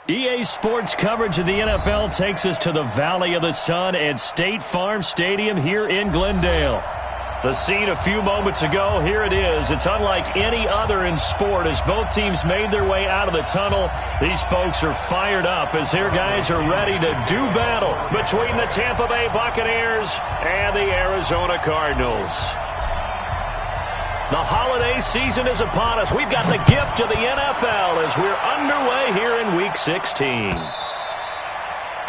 EA Sports coverage of the NFL takes us to the Valley of the Sun at State Farm Stadium here in Glendale. The scene a few moments ago, here it is. It's unlike any other in sport as both teams made their way out of the tunnel. These folks are fired up as their guys are ready to do battle between the Tampa Bay Buccaneers and the Arizona Cardinals. The holiday season is upon us. We've got the gift of the NFL as we're underway here in Week 16.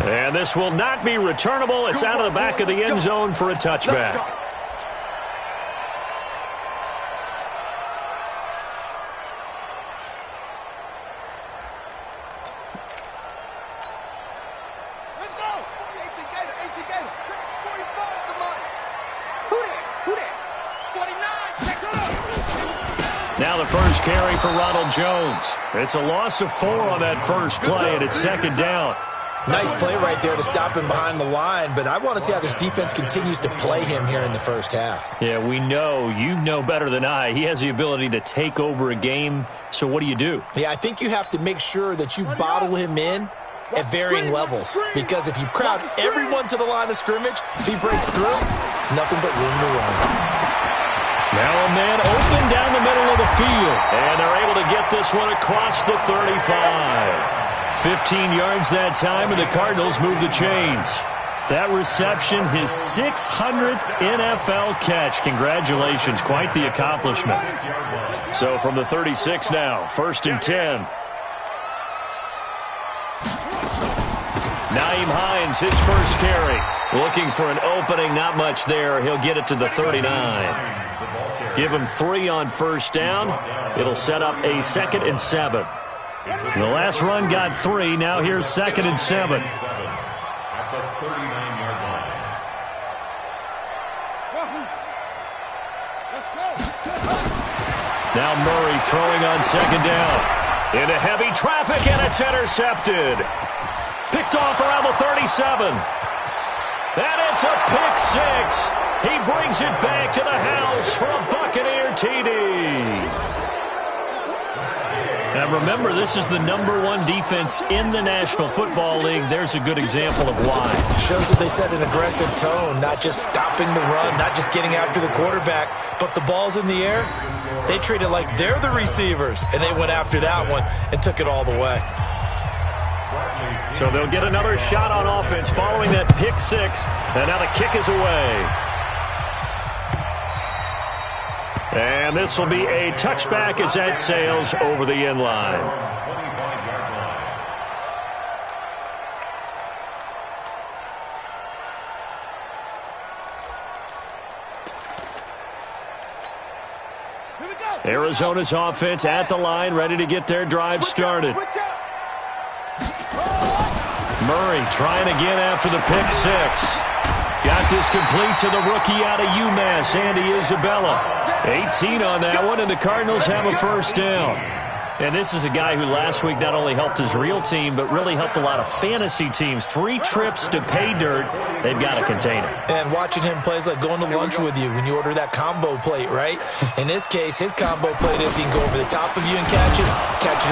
And this will not be returnable. It's out of the back of the end zone for a touchback. Now the first carry for Ronald Jones. It's a loss of 4 on that first play, and it's second down. Nice play right there to stop him behind the line, but I want to see how this defense continues to play him here in the first half. Yeah, we know. You know better than I. He has the ability to take over a game, so what do? Yeah, I think you have to make sure that you bottle him in at varying levels, because if you crowd everyone to the line of scrimmage, if he breaks through, there's nothing but room to run. Now a man open down the middle of the field, and they're able to get this one across the 35. 15 yards that time, and the Cardinals move the chains. That reception, his 600th NFL catch. Congratulations, quite the accomplishment. So from the 36 now, 1st and 10. Nyheim Hines, his first carry. Looking for an opening, not much there. He'll get it to the 39. Give him 3 on first down. It'll set up a 2nd and 7. The last run got 3. Now here's 2nd and 7. Now Murray throwing on 2nd down. Into heavy traffic, and it's intercepted. Picked off around the 37. And it's a pick 6. He brings it back to the house for a Buccaneer TD. And remember, this is the #1 defense in the National Football League. There's a good example of why. Shows that they set an aggressive tone, not just stopping the run, not just getting after the quarterback, but the ball's in the air. They treat it like they're the receivers, and they went after that one and took it all the way. So they'll get another shot on offense following that pick 6, and now the kick is away. And this will be a touchback as that sails over the end line. Arizona's offense at the line, ready to get their drive started. Murray trying again after the pick 6. Got this complete to the rookie out of UMass, Andy Isabella. 18 on that one, and the Cardinals have a first down. And this is a guy who last week not only helped his real team, but really helped a lot of fantasy teams. 3 trips to pay dirt. They've got to contain him. And watching him play is like going to lunch with you when you order that combo plate, right? In this case, his combo plate is he can go over the top of you and catch it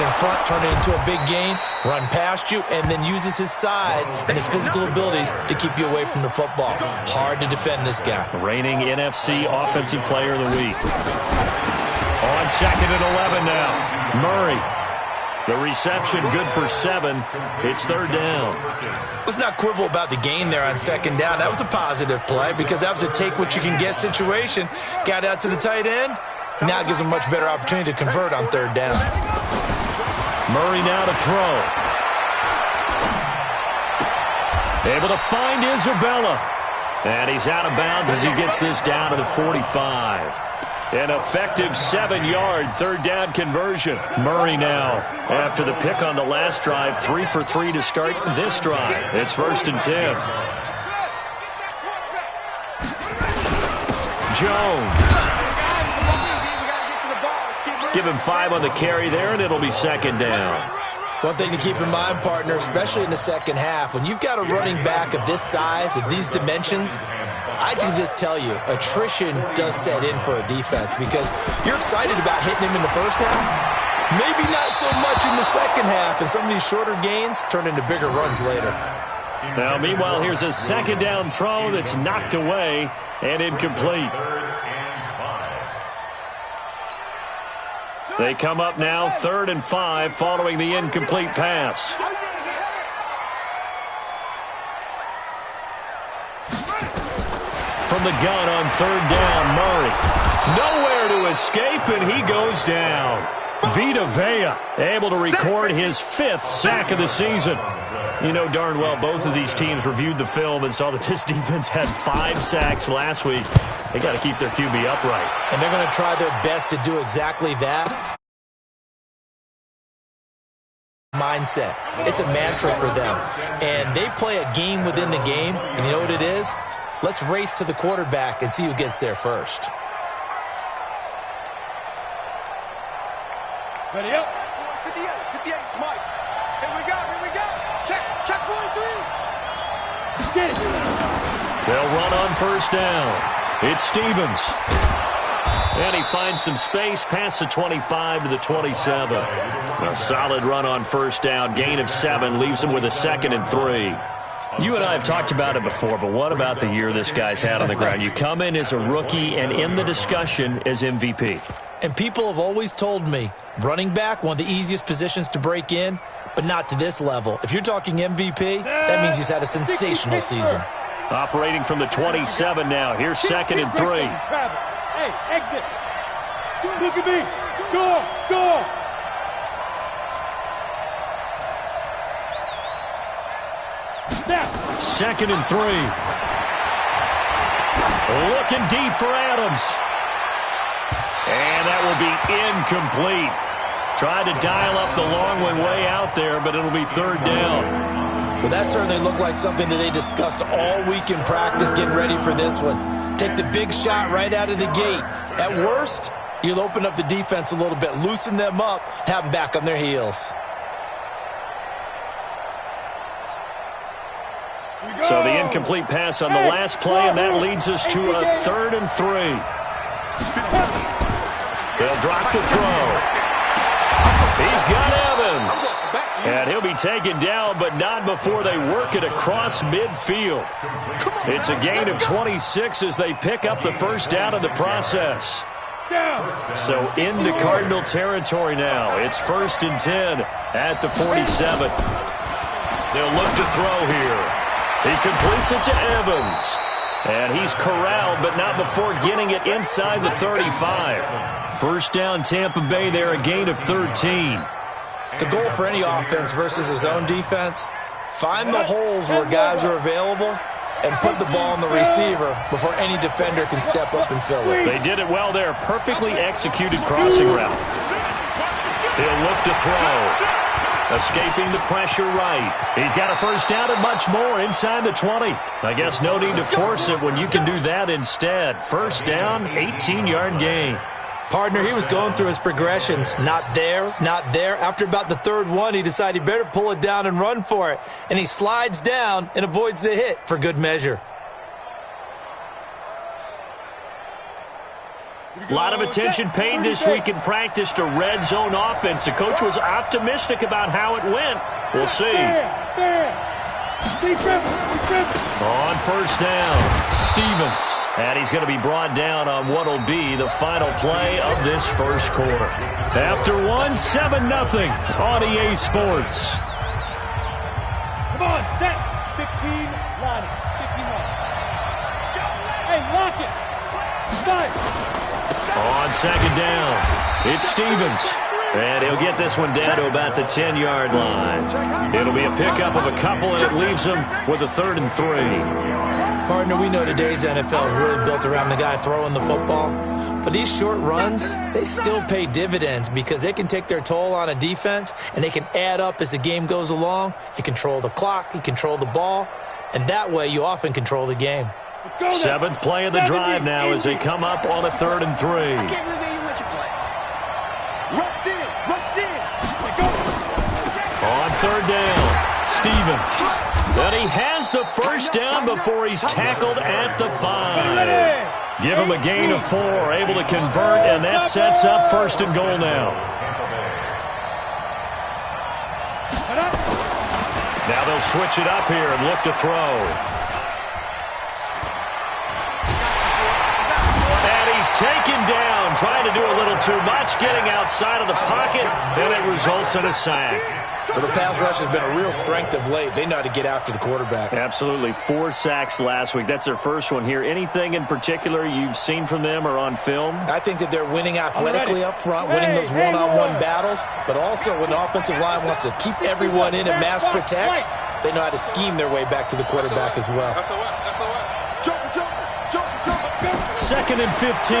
in front, turn it into a big gain, run past you, and then uses his size and his physical abilities to keep you away from the football. Hard to defend this guy. Reigning NFC Offensive Player of the Week. On 2nd and 11 now. Murray. The reception good for 7. It's 3rd down. Let's not quibble about the gain there on 2nd down. That was a positive play because that was a take-what-you-can-get situation. Got out to the tight end. Now it gives him a much better opportunity to convert on 3rd down. Murray now to throw. Able to find Isabella. And he's out of bounds as he gets this down to the 45. An effective 7-yard 3rd down conversion. Murray now, after the pick on the last drive, 3 for 3 to start this drive. It's 1st and 10. Jones. Give him 5 on the carry there, and it'll be 2nd down. One thing to keep in mind, partner, especially in the second half, when you've got a running back of this size, of these dimensions, I can just tell you, attrition does set in for a defense because you're excited about hitting him in the first half, Maybe not so much in the second half, and some of these shorter gains turn into bigger runs later. Now, meanwhile, here's a second down throw that's knocked away and incomplete. They come up now 3rd and 5 following the incomplete pass. From the gun on 3rd down, Murray. Nowhere to escape, and he goes down. Vita Vea able to record his 5th sack of the season. You know darn well both of these teams reviewed the film and saw that this defense had 5 sacks last week. They got to keep their QB upright. And they're going to try their best to do exactly that. Mindset. It's a mantra for them. And they play a game within the game. And you know what it is? Let's race to the quarterback and see who gets there first. Ready up. 58, Mike. Here we go. Check 43. Get it. They'll run on 1st down. It's Stevens. And he finds some space past the 25 to the 27. A solid run on 1st down. Gain of 7 leaves him with a 2nd and 3. You and I have talked about it before, but what about the year this guy's had on the ground? You come in as a rookie and in the discussion as MVP. And people have always told me, running back, one of the easiest positions to break in, but not to this level. If you're talking MVP, that means he's had a sensational season. Operating from the 27 now. Here's 2nd and 3. Hey, exit. Look at me. Go. 2nd and 3. Looking deep for Adams. And that will be incomplete. Tried to dial up the long one way out there, but it'll be 3rd down. Well, that certainly looked like something that they discussed all week in practice getting ready for this one. Take the big shot right out of the gate. At worst, you'll open up the defense a little bit, loosen them up, have them back on their heels. So the incomplete pass on the last play, and that leads us to a 3rd and 3. They'll drop the throw. He's got Evans. And he'll be taken down, but not before they work it across midfield. It's a gain of 26 as they pick up the 1st down in the process. So into Cardinal territory now. It's 1st and 10 at the 47. They'll look to throw here. He completes it to Evans. And he's corralled, but not before getting it inside the 35. 1st down Tampa Bay there, a gain of 13. The goal for any offense versus his own defense, find the holes where guys are available and put the ball on the receiver before any defender can step up and fill it. They did it well there. Perfectly executed crossing route. He'll look to throw. Escaping the pressure right. He's got a 1st down and much more inside the 20. I guess no need to force it when you can do that instead. 1st down, 18-yard gain. Partner, he was going through his progressions. Not there, not there. After about the 3rd one, he decided he better pull it down and run for it. And he slides down and avoids the hit for good measure. A lot of attention paid this week in practice to red zone offense. The coach was optimistic about how it went. We'll see. On 1st down, Stevens. And he's going to be brought down on what will be the final play of this 1st quarter. After one, 7-0 on EA Sports. Come on, set. 15, line it. 15 line. Hey, lock it. Fight. On 2nd down, it's Stevens. And he'll get this one down to about the 10-yard line. It'll be a pickup of a couple, and it leaves him with a 3rd and 3. Partner, we know today's NFL is really built around the guy throwing the football. But these short runs, they still pay dividends because they can take their toll on a defense, and they can add up as the game goes along. You control the clock, you control the ball, and that way you often control the game. 7th play of the drive now as they come up on a 3rd and 3. I can't believe they even let you play. Rush in. On 3rd down, Stevens. But he has the 1st down before he's tackled at the 5. Give him a gain of 4, able to convert, and that sets up 1st and goal now. Now they'll switch it up here and look to throw. And he's taken down, trying to do a little too much, getting outside of the pocket, and it results in a sack. Well, the pass rush has been a real strength of late. They know how to get after the quarterback. Absolutely. 4 sacks last week. That's their first one here. Anything in particular you've seen from them or on film? I think that they're winning athletically up front, winning those one-on-one battles, but also when the offensive line wants to keep everyone in and mass protect, they know how to scheme their way back to the quarterback as well. Second and 15.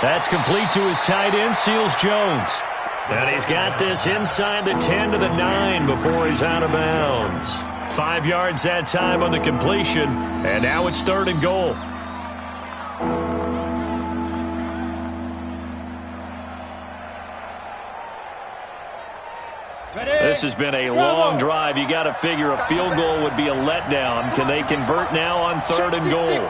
That's complete to his tight end, Seals Jones. And he's got this inside the 10 to the 9 before he's out of bounds. 5 yards that time on the completion, and now it's 3rd and goal. This has been a long drive. You got to figure a field goal would be a letdown. Can they convert now on 3rd and goal?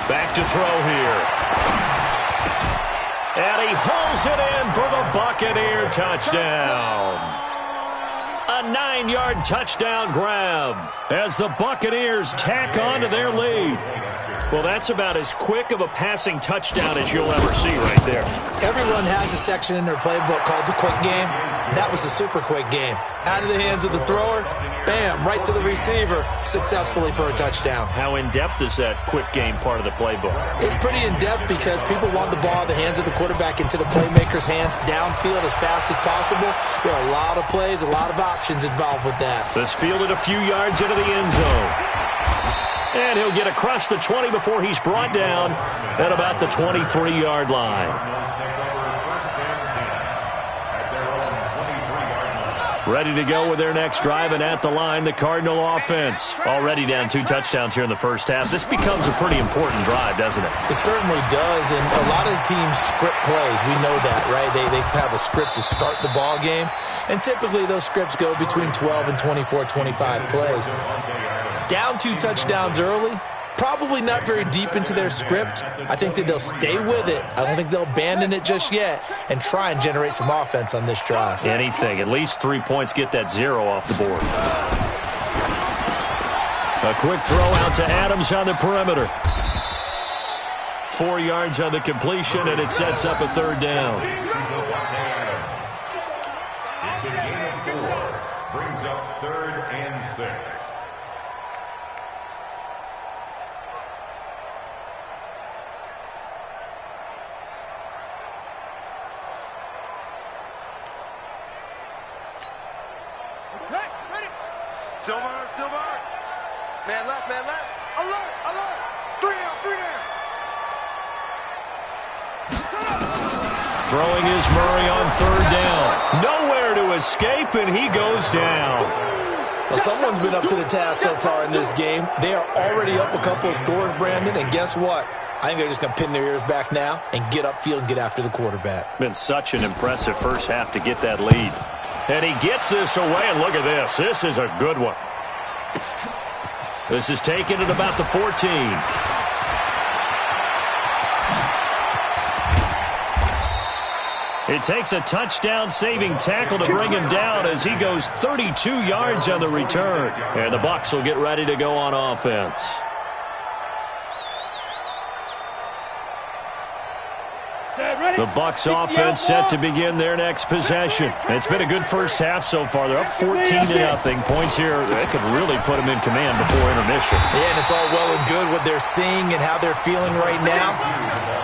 Back to throw here. And he hauls it in for the Buccaneer touchdown. A 9-yard touchdown grab as the Buccaneers tack on to their lead. Well, that's about as quick of a passing touchdown as you'll ever see right there. Everyone has a section in their playbook called the quick game. That was a super quick game. Out of the hands of the thrower, bam, right to the receiver, successfully for a touchdown. How in-depth is that quick game part of the playbook? It's pretty in-depth because people want the ball in the hands of the quarterback into the playmaker's hands downfield as fast as possible. There are a lot of plays, a lot of options involved with that. This fielded a few yards into the end zone. And he'll get across the 20 before he's brought down at about the 23-yard line. Ready to go with their next drive, and at the line, the Cardinal offense. Already down 2 touchdowns here in the first half. This becomes a pretty important drive, doesn't it? It certainly does, and a lot of teams script plays. We know that, right? They have a script to start the ball game, and typically those scripts go between 12 and 24, 25 plays. Down 2 touchdowns early, probably not very deep into their script. I think that they'll stay with it. I don't think they'll abandon it just yet and try and generate some offense on this drive. Anything. At least 3 points, get that 0 off the board. A quick throw out to Adams on the perimeter. 4 yards on the completion, and it sets up a 3rd down. It's a gain of 4. Brings up 3rd and 6. Silver. Man left. Alert. 3 down. Throwing is Murray on 3rd down. Nowhere to escape, and he goes down. Well, someone's been up to the task so far in this game. They are already up a couple of scores, Brandon, and guess what? I think they're just going to pin their ears back now and get upfield and get after the quarterback. Been such an impressive first half to get that lead. And he gets this away, and look at this. This is a good one. This is taken at about the 14. It takes a touchdown-saving tackle to bring him down as he goes 32 yards on the return. And the Bucs will get ready to go on offense. The Bucs offense set to begin their next possession. It's been a good first half so far. They're up 14-0. Points here, that could really put them in command before intermission. Yeah, and it's all well and good what they're seeing and how they're feeling right now.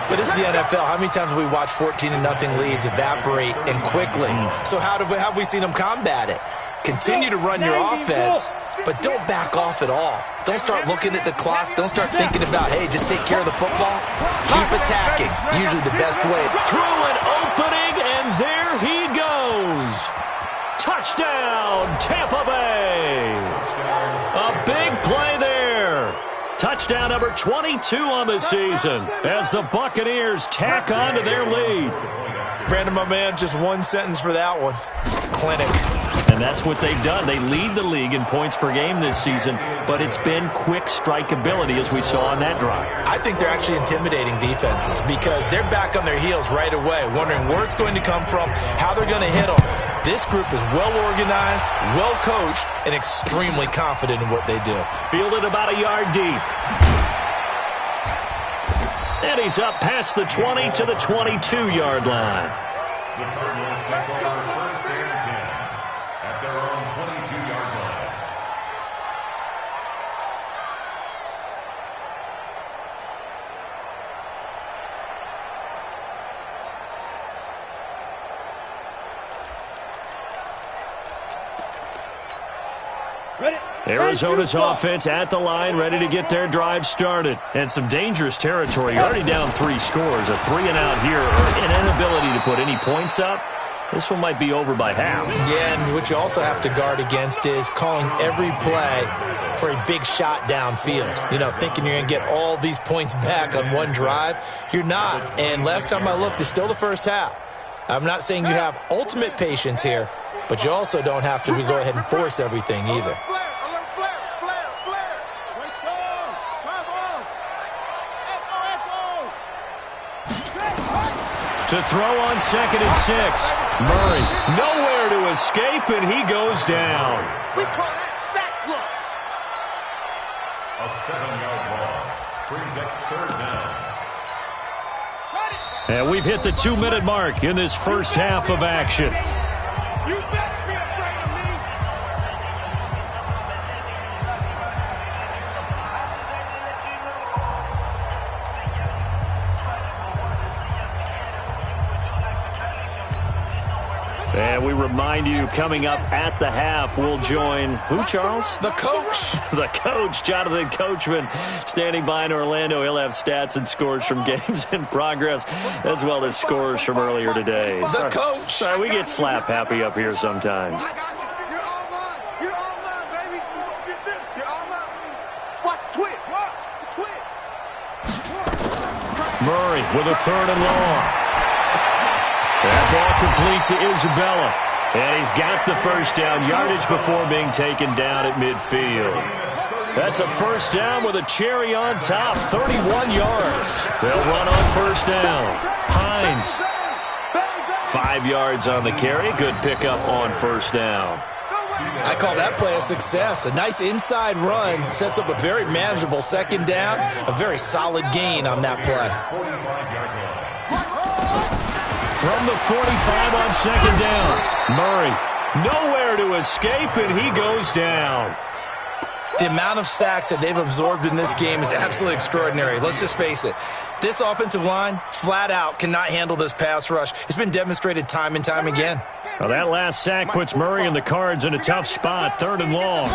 But this is the NFL. How many times have we watched 14-0 leads evaporate and quickly? So how have we seen them combat it? Continue to run your offense, but don't back off at all. Don't start looking at the clock. Don't start thinking about, hey, just take care of the football. Keep attacking. Usually the best way. Through an opening, and there he goes. Touchdown, Tampa Bay. A big play there. Touchdown number 22 on the season as the Buccaneers tack on to their lead. Brandon, my man, just one sentence for that one. clinic. And that's what they've done. They lead the league in points per game this season, but it's been quick strikeability as we saw on that drive. I think they're actually intimidating defenses because they're back on their heels right away, wondering where it's going to come from, how they're going to hit them. This group is well organized, well coached, and extremely confident in what they do. Fielded about a yard deep. And he's up past the 20 to the 22-yard line. The Cardinals take over first and 10 at their own 22-yard line. Arizona's offense at the line, ready to get their drive started. And some dangerous territory. You're already down 3 scores. A 3-and-out here, or an inability to put any points up. This one might be over by half. Yeah, and what you also have to guard against is calling every play for a big shot downfield. You know, thinking you're going to get all these points back on one drive. You're not. And last time I looked, it's still the first half. I'm not saying you have ultimate patience here, but you also don't have to go ahead and force everything either. To throw on 2nd and 6. Murray nowhere to escape, and he goes down. We call that sack lunch. A 7-yard loss brings up 3rd down. And we've hit the 2-minute mark in this first half of action. You better be afraid of me. And we remind you, coming up at the half, we'll join who, Charles? The coach. The coach, Jonathan Coachman, standing by in Orlando. He'll have stats and scores from games in progress, as well as scores from earlier today. The coach. Sorry, we get slap happy up here sometimes. I got you. You're all mine. You're all mine, baby. Get this. You're all mine. Watch the twist. Watch the twist. Murray with a 3rd and long. That ball complete to Isabella. And he's got the first down yardage before being taken down at midfield. That's a first down with a cherry on top, 31 yards. They'll run on first down. Hines, 5 yards on the carry. Good pickup on first down. I call that play a success. A nice inside run sets up a very manageable 2nd down. A very solid gain on that play. 45-yard line. From the 45 on 2nd down. Murray, nowhere to escape, and he goes down. The amount of sacks that they've absorbed in this game is absolutely extraordinary. Let's just face it. This offensive line, flat out, cannot handle this pass rush. It's been demonstrated time and time again. Well, that last sack puts Murray and the Cards in a tough spot, 3rd and long.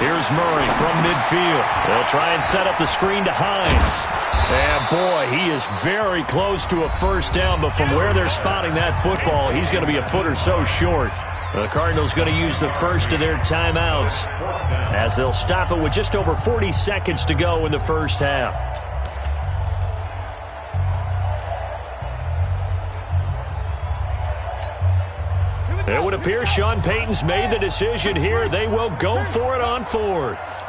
Here's Murray from midfield. They'll try and set up the screen to Hines. And, boy, he is very close to a first down, but from where they're spotting that football, he's going to be a foot or so short. The Cardinals going to use the first of their timeouts as they'll stop it with just over 40 seconds to go in the first half. It would appear Sean Payton's made the decision here. They will go for it on 4th.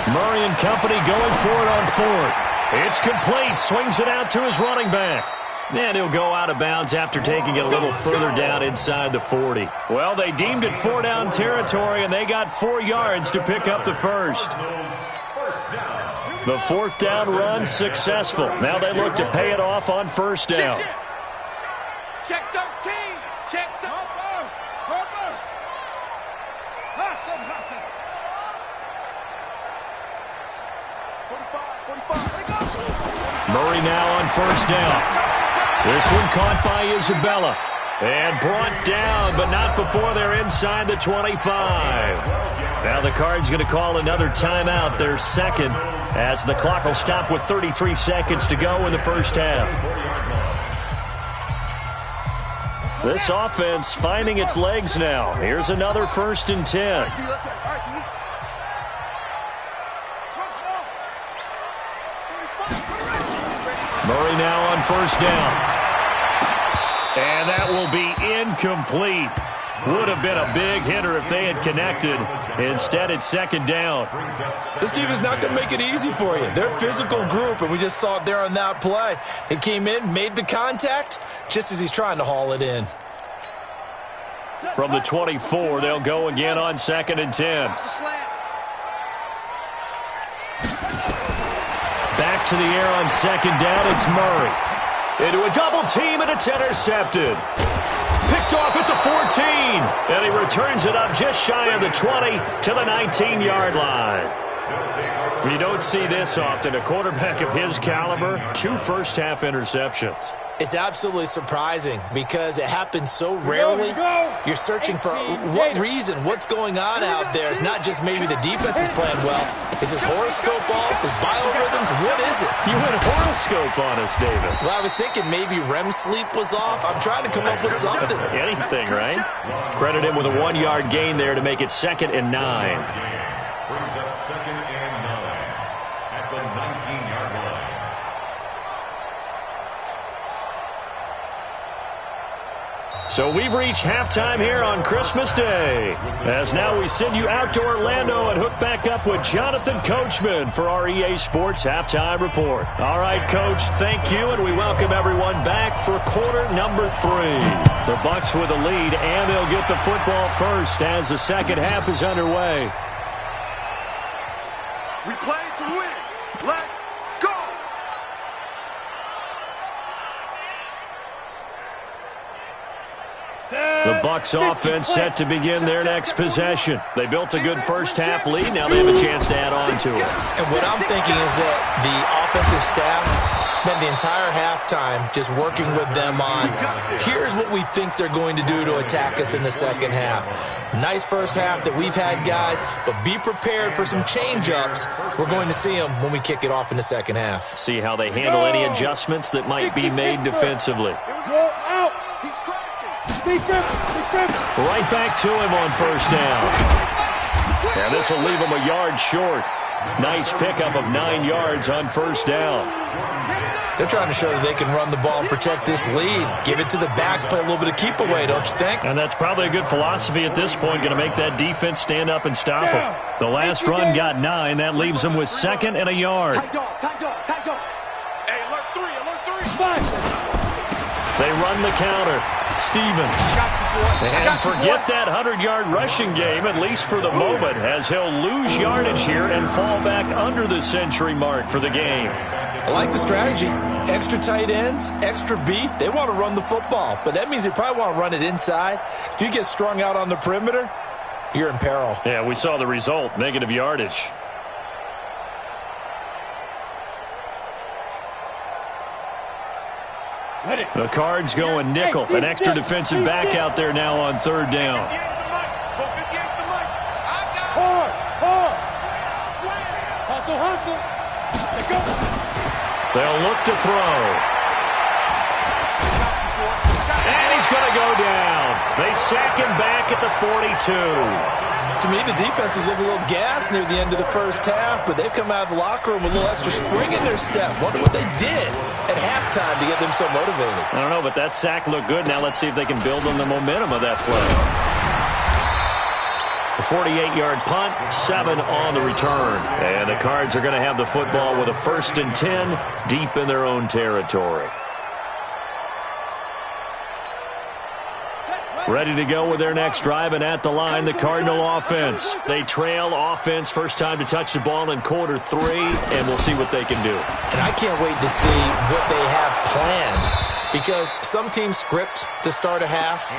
Murray and company going for it on 4th. It's complete. Swings it out to his running back. And he'll go out of bounds after taking it a little further down inside the 40. Well, they deemed it 4-down territory, and they got 4 yards to pick up the first. The 4th down run successful. Now they look to pay it off on first down. Check 13. Check the Harper. Hustle. 45. They go. Murray now on first down. This one caught by Isabella. And brought down, but not before they're inside the 25. Now the Cards going to call another timeout, their 2nd, as the clock will stop with 33 seconds to go in the first half. This offense finding its legs now. Here's another 1st and 10. Murray now on first down. And that will be incomplete. Would have been a big hitter if they had connected. Instead, it's second down. This defense is not going to make it easy for you. They're a physical group, and we just saw it there on that play. He came in, made the contact, just as he's trying to haul it in. From the 24, they'll go again on 2nd and 10. Back to the air on 2nd down, it's Murray. Into a double team, and it's intercepted. Picked off at the 14, and he returns it up just shy of the 20 to the 19-yard line. You don't see this often. A quarterback of his caliber, 2 first-half interceptions. It's absolutely surprising because it happens so rarely. You're searching for what reason, what's going on out there. It's not just maybe the defense is playing well. Is his horoscope off? His biorhythms? What is it? You went horoscope on us, David. Well, I was thinking maybe REM sleep was off. I'm trying to come up with something. Anything, right? Credit him with a 1-yard gain there to make it 2nd and 9. Brings up 2nd and 9 at the 19-yard line. So we've reached halftime here on Christmas Day. As now we send you out to Orlando and hook back up with Jonathan Coachman for our EA Sports Halftime Report. All right, Coach, thank you, and we welcome everyone back for quarter number 3. The Bucs with a lead, and they'll get the football first as the second half is underway. We play to win. Let's go. The Bucs offense set to begin their next possession. They built a good first-half lead. Now they have a chance to add on to it. And what I'm thinking is that the offensive staff spent the entire halftime just working with them on, here's what we think they're going to do to attack us in the second half. Nice first half that we've had, guys, but be prepared for some change-ups. We're going to see them when we kick it off in the second half. See how they handle any adjustments that might be made defensively. Go out. He's crashing. Right back to him on first down. And this will leave him a yard short. Nice pickup of 9 yards on first down. They're trying to show that they can run the ball and protect this lead. Give it to the backs, play a little bit of keep away, don't you think? And that's probably a good philosophy at this point, going to make that defense stand up and stop them. The last run got 9. That leaves them with 2nd and a yard. Tight dog. Hey, alert 3. They run the counter. Stevens. And forget that 100-yard rushing game, at least for the moment, as he'll lose yardage here and fall back under the century mark for the game. I like the strategy. Extra tight ends, extra beef. They want to run the football, but that means they probably want to run it inside. If you get strung out on the perimeter, you're in peril. Yeah, we saw the result, negative yardage. The Cards going nickel. An extra defensive back out there now on third down. They'll look to throw. And he's going to go down. They sack him back at the 42. To me, the defense was looking a little gassed near the end of the first half, but they've come out of the locker room with a little extra spring in their step. Wonder what they did at halftime to get them so motivated. I don't know, but that sack looked good. Now let's see if they can build on the momentum of that play. A 48-yard punt, 7 on the return. And the Cards are going to have the football with a 1st and 10 deep in their own territory. Ready to go with their next drive, and at the line, the Cardinal offense. They trail offense, first time to touch the ball in quarter 3, and we'll see what they can do. And I can't wait to see what they have planned, because some teams script to start a half.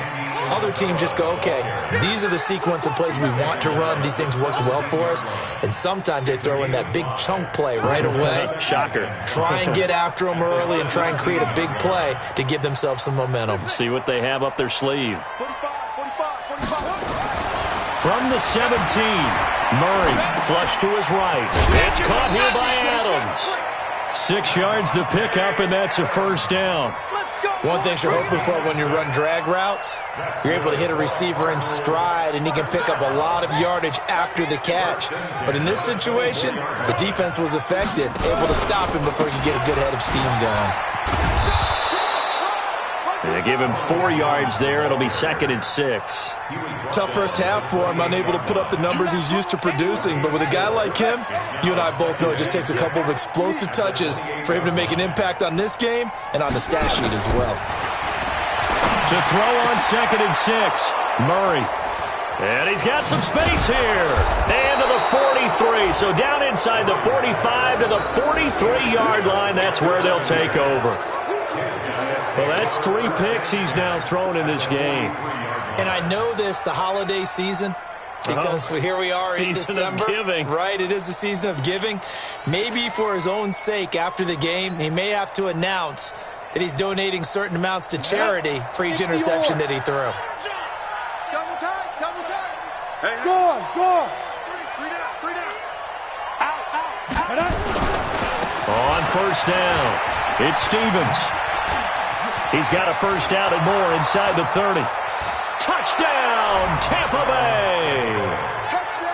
Other teams just go, okay, these are the sequence of plays we want to run. These things worked well for us. And sometimes they throw in that big chunk play right away. Shocker. Try and get after them early and try and create a big play to give themselves some momentum. See what they have up their sleeve. 45. From the 17, Murray flush to his right. It's caught here by Adams. 6 yards the pickup, and that's a first down. One thing you're hoping for when you run drag routes, you're able to hit a receiver in stride, and he can pick up a lot of yardage after the catch. But in this situation, the defense was effective, able to stop him before he could get a good head of steam going. They give him 4 yards there. It'll be 2nd and 6. Tough first half for him, unable to put up the numbers he's used to producing. But with a guy like him, you and I both know it just takes a couple of explosive touches for him to make an impact on this game and on the stat sheet as well. To throw on 2nd and 6, Murray. And he's got some space here. And to the 43. So down inside the 45 to the 43-yard line. That's where they'll take over. Well, that's 3 picks he's now thrown in this game. And I know this, the holiday season, because here we are in December. Season of giving. Right, it is the season of giving. Maybe for his own sake after the game, he may have to announce that he's donating certain amounts to charity for each interception that he threw. Double time. Hey, go on. Three down. Out. On first down, it's Stevens. He's got a first down and more inside the 30. Touchdown, Tampa Bay.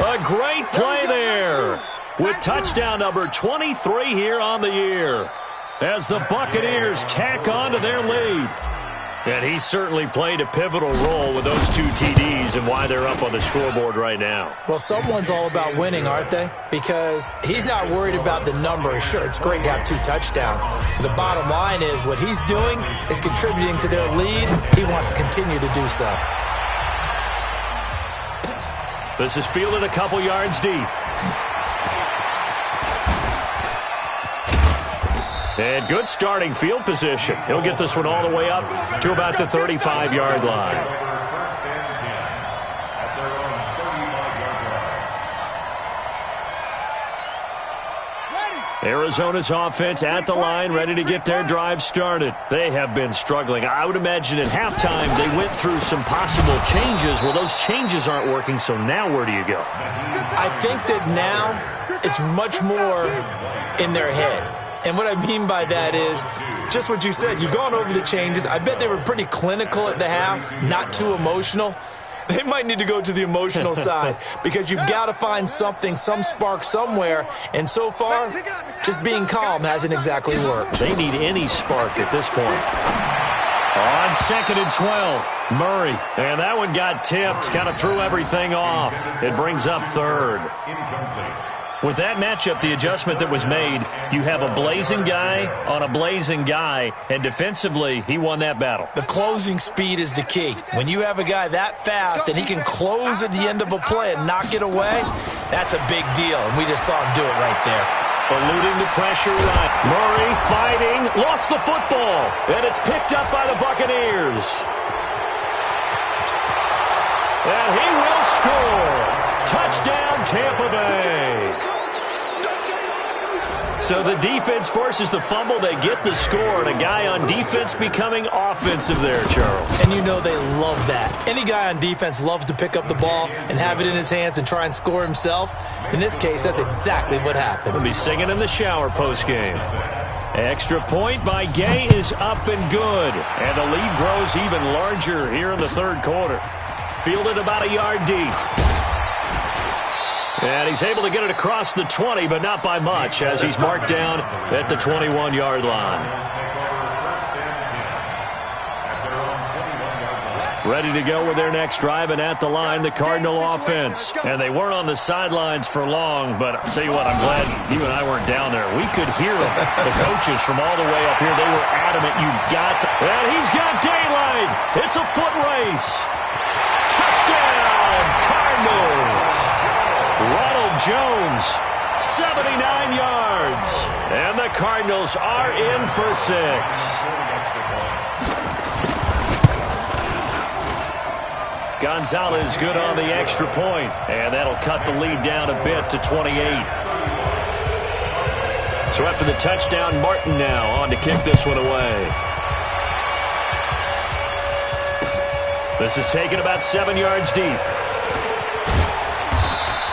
A great play there with touchdown number 23 here on the year as the Buccaneers tack on to their lead. And he certainly played a pivotal role with those 2 TDs and why they're up on the scoreboard right now. Well, someone's all about winning, aren't they? Because he's not worried about the number. Sure, it's great to have 2 touchdowns. But the bottom line is what he's doing is contributing to their lead. He wants to continue to do so. This is fielded a couple yards deep. And good starting field position. He'll get this one all the way up to about the 35-yard line. First and 10 at their own 35-yard line. Arizona's offense at the line, ready to get their drive started. They have been struggling. I would imagine at halftime they went through some possible changes. Well, those changes aren't working, so now where do you go? I think that now it's much more in their head. And what I mean by that is just what you said. You've gone over the changes. I bet they were pretty clinical at the half, not too emotional. They might need to go to the emotional side because you've got to find something, some spark somewhere. And so far, just being calm hasn't exactly worked. They need any spark at this point. On 2nd and 12, Murray. And that one got tipped, kind of threw everything off. It brings up 3rd. Incomplete. With that matchup, the adjustment that was made, you have a blazing guy on a blazing guy, and defensively, he won that battle. The closing speed is the key. When you have a guy that fast and he can close at the end of a play and knock it away, that's a big deal, and we just saw him do it right there. Eluding the pressure right. Murray fighting, lost the football, and it's picked up by the Buccaneers. And he will score. Touchdown, Tampa Bay. So the defense forces the fumble. They get the score, and a guy on defense becoming offensive there, Charles. And you know they love that. Any guy on defense loves to pick up the ball and have it in his hands and try and score himself. In this case, that's exactly what happened. He'll be singing in the shower postgame. Extra point by Gay is up and good. And the lead grows even larger here in the 3rd quarter. Fielded about a yard deep. And he's able to get it across the 20, but not by much, as he's marked down at the 21-yard line. Ready to go with their next drive, and at the line, the Cardinal offense. And they weren't on the sidelines for long, but I'll tell you what, I'm glad you and I weren't down there. We could hear them, the coaches from all the way up here. They were adamant, you've got to. And he's got daylight. It's a foot race. Touchdown, Cardinals. Ronald Jones, 79 yards. And the Cardinals are in for 6. Gonzalez good on the extra point, and that'll cut the lead down a bit to 28. So after the touchdown, Martin now on to kick this one away. This is taken about 7 yards deep.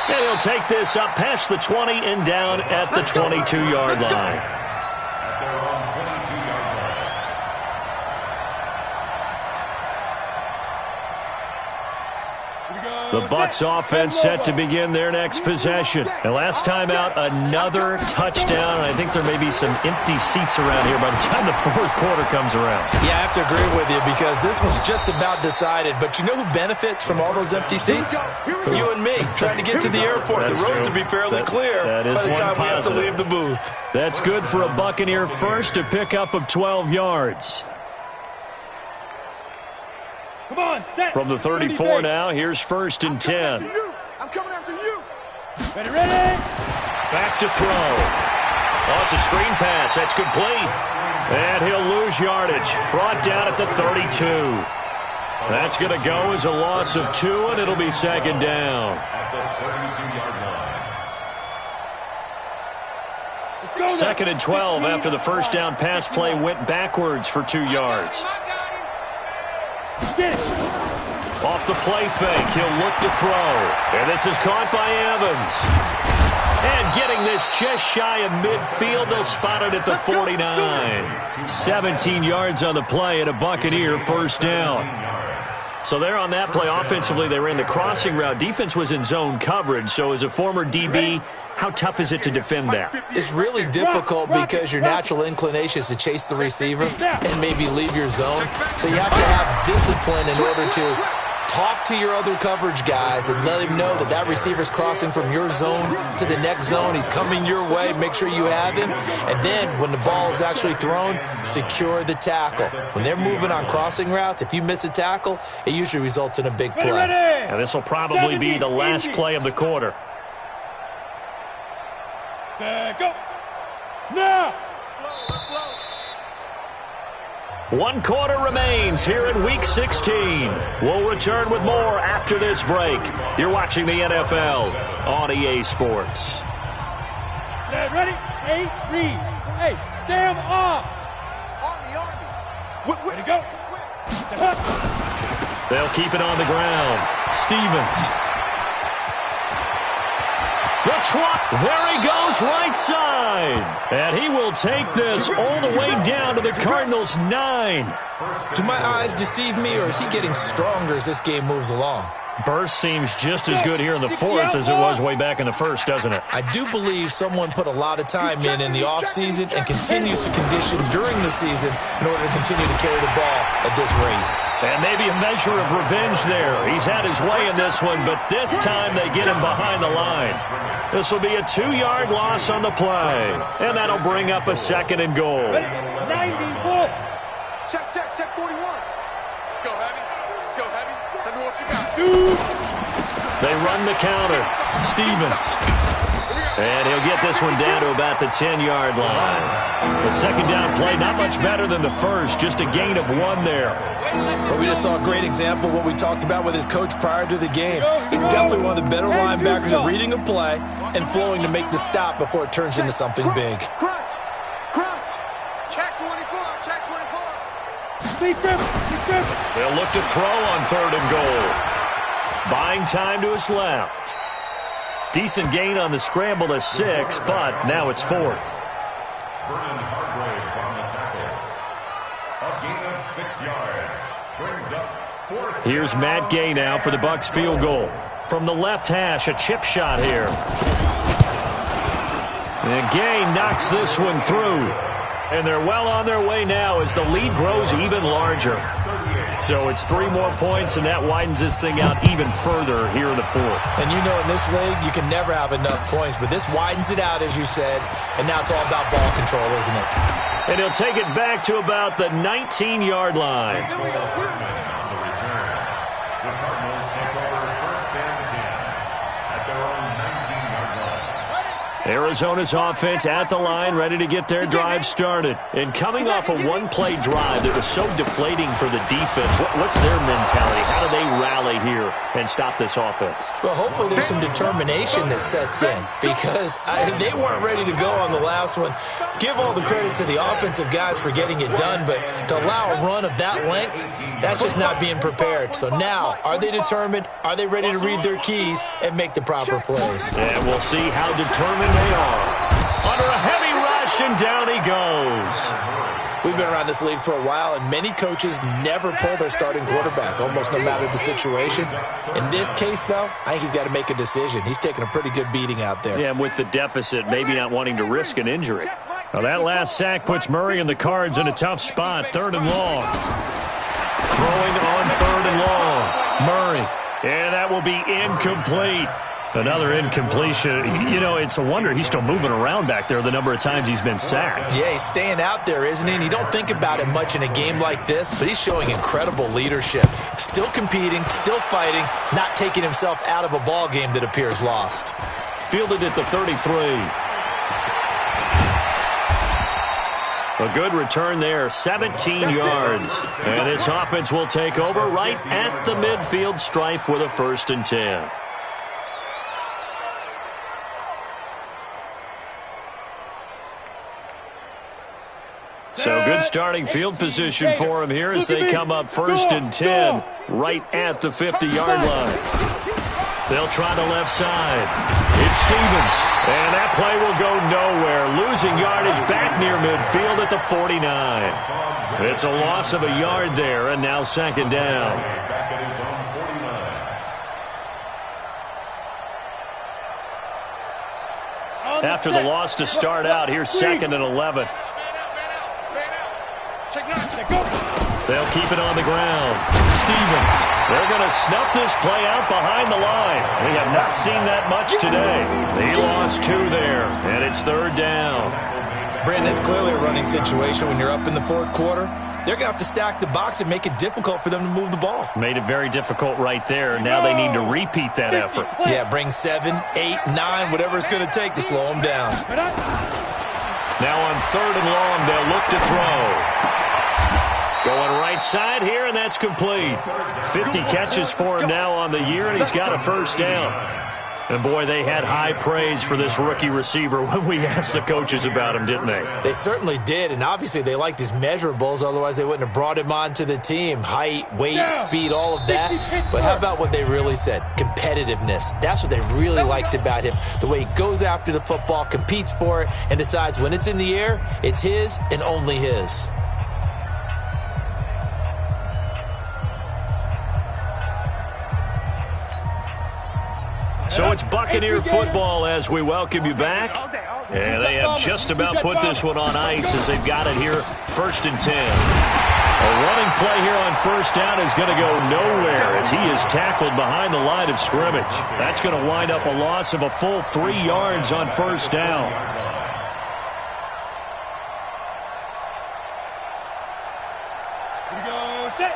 And he'll take this up past the 20 and down at the 22-yard line. At their own 22-yard line. Here we go. The Bucs offense set to begin their next possession. And last time out, another touchdown. And I think there may be some empty seats around here by the time the fourth quarter comes around. Yeah, I have to agree with you because this one's just about decided. But you know who benefits from all those empty seats? You and me, trying to get to the airport. The roads will be fairly clear by the time we have to leave the booth. That's good for a Buccaneer first, a pickup of 12 yards. Come on, set. From the 34 now, here's 1st and 10. I'm coming after you. Ready. Back to throw. Oh, it's a screen pass. That's complete. And he'll lose yardage. Brought down at the 32. That's going to go as a loss of 2, and it'll be 2nd down. At the 32-yard line. 2nd and 12 after the first down pass play went backwards for 2 yards. Off the play fake, he'll look to throw. And this is caught by Evans. And getting this just shy of midfield, they'll spot it at the 49. 17 yards on the play and a Buccaneer first down. So there on that play, offensively, they ran the crossing route. Defense was in zone coverage. So as a former DB, how tough is it to defend that? It's really difficult because your natural inclination is to chase the receiver and maybe leave your zone. So you have to have discipline in order to talk to your other coverage guys and let him know that that receiver's crossing from your zone to the next zone. He's coming your way. Make sure you have him. And then when the ball is actually thrown, secure the tackle. When they're moving on crossing routes, if you miss a tackle, it usually results in a big play. And this will probably be the last play of the quarter. Set, go. Now. 1 quarter remains here in Week 16. We'll return with more after this break. You're watching the NFL on EA Sports. Ready? Hey, read. Hey, Sam off. Army. Ready to go. They'll keep it on the ground. Stevens. The trot, there he goes, right side. And he will take this all the way down to the Cardinals' 9. Do my eyes deceive me, or is he getting stronger as this game moves along? Burst seems just as good here in the 4th as it was way back in the 1st, doesn't it? I do believe someone put a lot of time in the offseason and continues to condition during the season in order to continue to carry the ball at this rate. And maybe a measure of revenge there. He's had his way in this one, but this time they get him behind the line. This will be a 2-yard loss on the play. And that'll bring up a 2nd and goal. 90, ball. Check 41. Let's go, Heavy. Let's go, Heavy. Let me what you got. They run the counter. Stevens. And he'll get this one down to about the 10-yard line. The 2nd down play, not much better than the first, just a gain of 1 there. But we just saw a great example of what we talked about with his coach prior to the game. He's definitely one of the better linebackers at reading a play and flowing to make the stop before it turns into something big. Crunch. Check 24. They'll look to throw on 3rd and goal. Buying time to his left. Decent gain on the scramble to 6, but now it's 4th. Vernon Hargraves on the tackle. A gain of 6 yards. Brings up 4th. Here's Matt Gay now for the Bucs field goal. From the left hash, a chip shot here. And Gay knocks this one through. And they're well on their way now as the lead grows even larger. So it's 3 more points, and that widens this thing out even further here in the 4th. And you know in this league, you can never have enough points, but this widens it out, as you said, and now it's all about ball control, isn't it? And he'll take it back to about the 19-yard line. On the return, the Cardinals take over 1st and 10 at their own 19-yard line. Arizona's offense at the line, ready to get their drive started. And coming off a 1-play drive that was so deflating for the defense, what's their mentality? How do they rally here and stop this offense? Well, hopefully there's some determination that sets in because they weren't ready to go on the last one. Give all the credit to the offensive guys for getting it done, but to allow a run of that length, that's just not being prepared. So now, are they determined? Are they ready to read their keys and make the proper plays? And we'll see how determined they are. Under a heavy rush, and down he goes. We've been around this league for a while, and many coaches never pull their starting quarterback, almost no matter the situation. In this case, though, I think he's got to make a decision. He's taking a pretty good beating out there. Yeah, and with the deficit, maybe not wanting to risk an injury. Now, that last sack puts Murray and the Cards in a tough spot, 3rd and long. Throwing on 3rd and long. Murray. And that will be incomplete. Another incompletion. You know, it's a wonder he's still moving around back there the number of times he's been sacked. Yeah, he's staying out there, isn't he? And you don't think about it much in a game like this, but he's showing incredible leadership. Still competing, still fighting, not taking himself out of a ball game that appears lost. Fielded at the 33. A good return there, 17 yards. And this offense will take over right at the midfield stripe with a 1st and 10. So good starting field position for him here as they come up 1st and 10 right at the 50-yard line. They'll try the left side. It's Stevens. And that play will go nowhere. Losing yardage back near midfield at the 49. It's a loss of a yard there, and now 2nd down. After the loss to start out, here's 2nd and 11. They'll keep it on the ground. Stevens. They're going to snuff this play out behind the line. We have not seen that much today. He lost 2 there, and it's 3rd down. Brandon, it's clearly a running situation when you're up in the 4th quarter. They're going to have to stack the box and make it difficult for them to move the ball. Made it very difficult right there. Now they need to repeat that effort. Yeah, bring 7, 8, 9, whatever it's going to take to slow them down. Now on 3rd and long, they'll look to throw. Going right side here, and that's complete. 50 catches for him now on the year, and he's got a 1st down. And, boy, they had high praise for this rookie receiver when we asked the coaches about him, didn't they? They certainly did, and obviously they liked his measurables. Otherwise, they wouldn't have brought him onto the team. Height, weight, speed, all of that. But how about what they really said? Competitiveness. That's what they really liked about him. The way he goes after the football, competes for it, and decides when it's in the air, it's his and only his. So it's Buccaneer football as we welcome you back. And they have just about put this one on ice as they've got it here, 1st and 10. A running play here on 1st down is going to go nowhere as he is tackled behind the line of scrimmage. That's going to wind up a loss of a full 3 yards on 1st down. Here we go, set,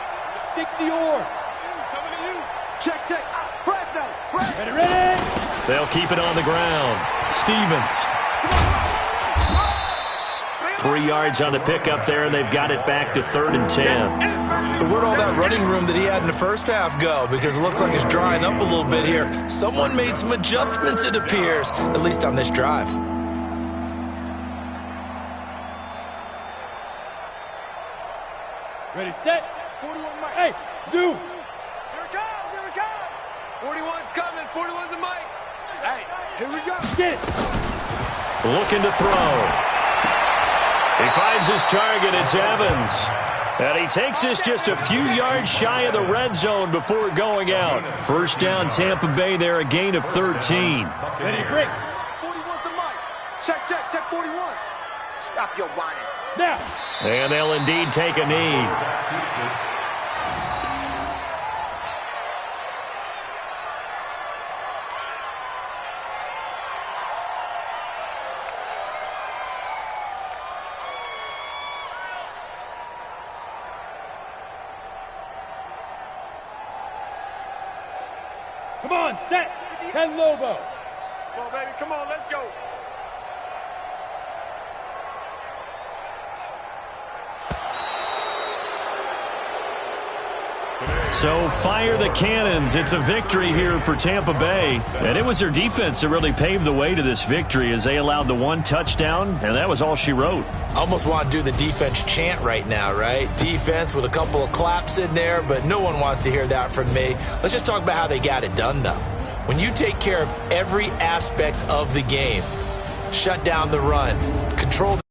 60 yards. Coming to you. Check, check. Ready. They'll keep it on the ground. Stevens. 3 yards on the pickup there, and they've got it back to 3rd and 10. So where'd all that running room that he had in the 1st half go? Because it looks like it's drying up a little bit here. Someone made some adjustments, it appears, at least on this drive. Ready, set, 41 Mike. Hey, zoom. Here it comes. 41's coming. 41's a Mike. Hey, here we go. Get it. Looking to throw. He finds his target. It's Evans. And he takes this just a few yards shy of the red zone before going out. 1st down, Tampa Bay there, a gain of 13. Ready to break. 41's the Mike. Check 41. Stop your whining. Now. And they'll indeed take a knee. Come on, set. 10 Lobo. Come on, baby. Come on, let's go. So fire the cannons. It's a victory here for Tampa Bay. And it was their defense that really paved the way to this victory as they allowed the 1 touchdown, and that was all she wrote. I almost want to do the defense chant right now, right? Defense with a couple of claps in there, but no one wants to hear that from me. Let's just talk about how they got it done, though. When you take care of every aspect of the game, shut down the run, control